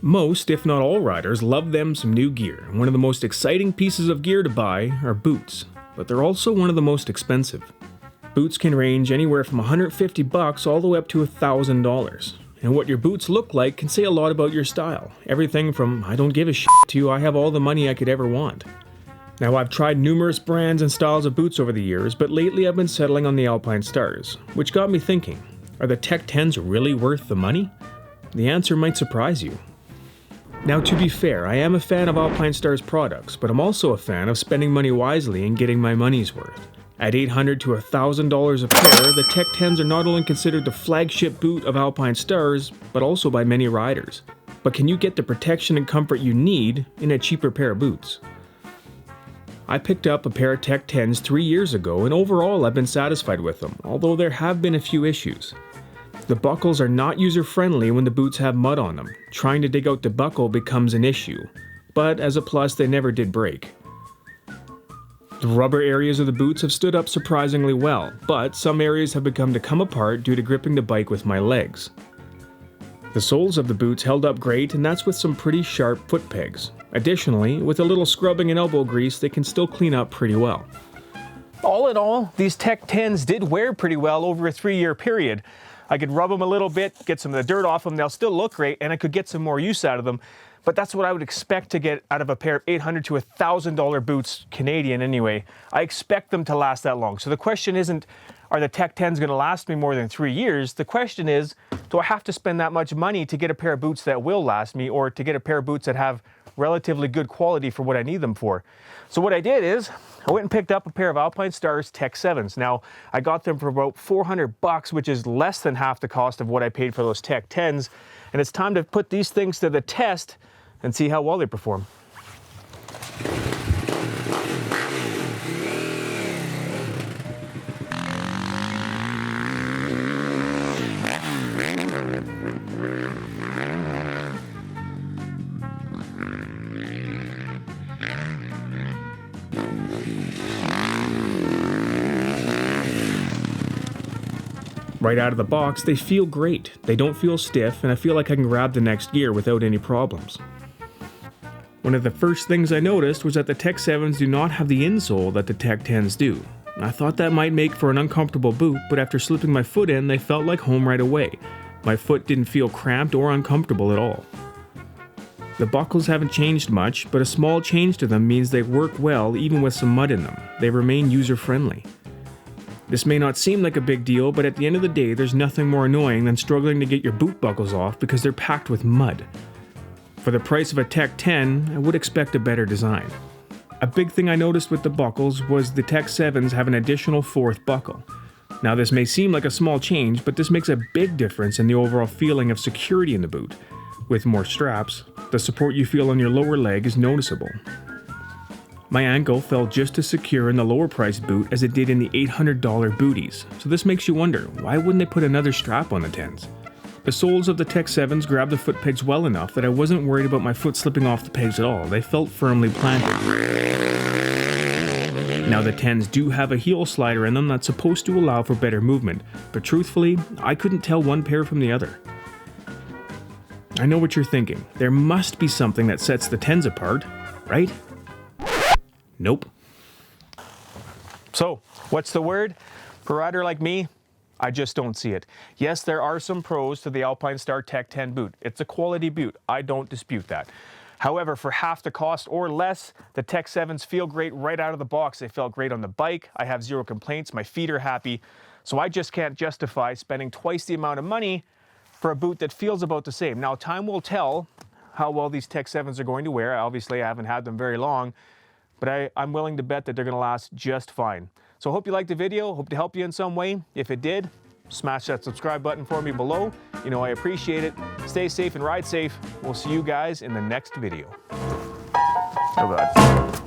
Most, if not all riders, love them some new gear. One of the most exciting pieces of gear to buy are boots, but they're also one of the most expensive. Boots can range anywhere from $150 all the way up to $1,000. And what your boots look like can say a lot about your style. Everything from I don't give a shit to I have all the money I could ever want. Now, I've tried numerous brands and styles of boots over the years, but lately I've been settling on the Alpinestars, which got me thinking, are the Tech 10's really worth the money? The answer might surprise you. Now, to be fair, I am a fan of Alpinestars products, but I'm also a fan of spending money wisely and getting my money's worth. At $800 to $1,000 a pair, the Tech 10's are not only considered the flagship boot of Alpinestars, but also by many riders. But can you get the protection and comfort you need in a cheaper pair of boots? I picked up a pair of Tech 10's 3 years ago, and overall I've been satisfied with them, although there have been a few issues. The buckles are not user-friendly when the boots have mud on them. Trying to dig out the buckle becomes an issue, but as a plus they never did break. The rubber areas of the boots have stood up surprisingly well, but some areas have begun to come apart due to gripping the bike with my legs. The soles of the boots held up great, and that's with some pretty sharp foot pegs. Additionally, with a little scrubbing and elbow grease, they can still clean up pretty well. All in all, these Tech 10's did wear pretty well over a 3-year period. I could rub them a little bit, get some of the dirt off them, they'll still look great, and I could get some more use out of them. But that's what I would expect to get out of a pair of $800 to $1,000 boots, Canadian anyway. I expect them to last that long. So the question isn't, are the Tech 10's going to last me more than 3 years? The question is, do I have to spend that much money to get a pair of boots that will last me, or to get a pair of boots that have relatively good quality for what I need them for? So what I did is, I went and picked up a pair of Alpinestars Tech 7's. Now, I got them for about $400, which is less than half the cost of what I paid for those Tech 10's. And it's time to put these things to the test and see how well they perform. Right out of the box, they feel great. They don't feel stiff, and I feel like I can grab the next gear without any problems. One of the first things I noticed was that the Tech 7's do not have the insole that the Tech 10's do. I thought that might make for an uncomfortable boot, but after slipping my foot in, they felt like home right away. My foot didn't feel cramped or uncomfortable at all. The buckles haven't changed much, but a small change to them means they work well even with some mud in them. They remain user-friendly. This may not seem like a big deal, but at the end of the day, there's nothing more annoying than struggling to get your boot buckles off because they're packed with mud. For the price of a Tech 10, I would expect a better design. A big thing I noticed with the buckles was the Tech 7's have an additional 4th buckle. Now this may seem like a small change, but this makes a big difference in the overall feeling of security in the boot. With more straps, the support you feel on your lower leg is noticeable. My ankle felt just as secure in the lower price boot as it did in the $800 booties, so this makes you wonder, why wouldn't they put another strap on the 10's? The soles of the Tech 7's grabbed the foot pegs well enough that I wasn't worried about my foot slipping off the pegs at all. They felt firmly planted. Now the 10's do have a heel slider in them that's supposed to allow for better movement, but truthfully, I couldn't tell one pair from the other. I know what you're thinking. There must be something that sets the 10's apart, right? Nope. So, what's the word? For a rider like me, I just don't see it. Yes, there are some pros to the Alpinestars Tech 10 boot. It's a quality boot. I don't dispute that. However, for half the cost or less, the Tech 7's feel great right out of the box. They felt great on the bike. I have zero complaints. My feet are happy. So I just can't justify spending twice the amount of money for a boot that feels about the same. Now, time will tell how well these Tech 7's are going to wear. Obviously, I haven't had them very long, but I'm willing to bet that they're going to last just fine. So I hope you liked the video, hope to help you in some way. If it did, smash that subscribe button for me below. You know I appreciate it. Stay safe and ride safe. We'll see you guys in the next video. Bye-bye.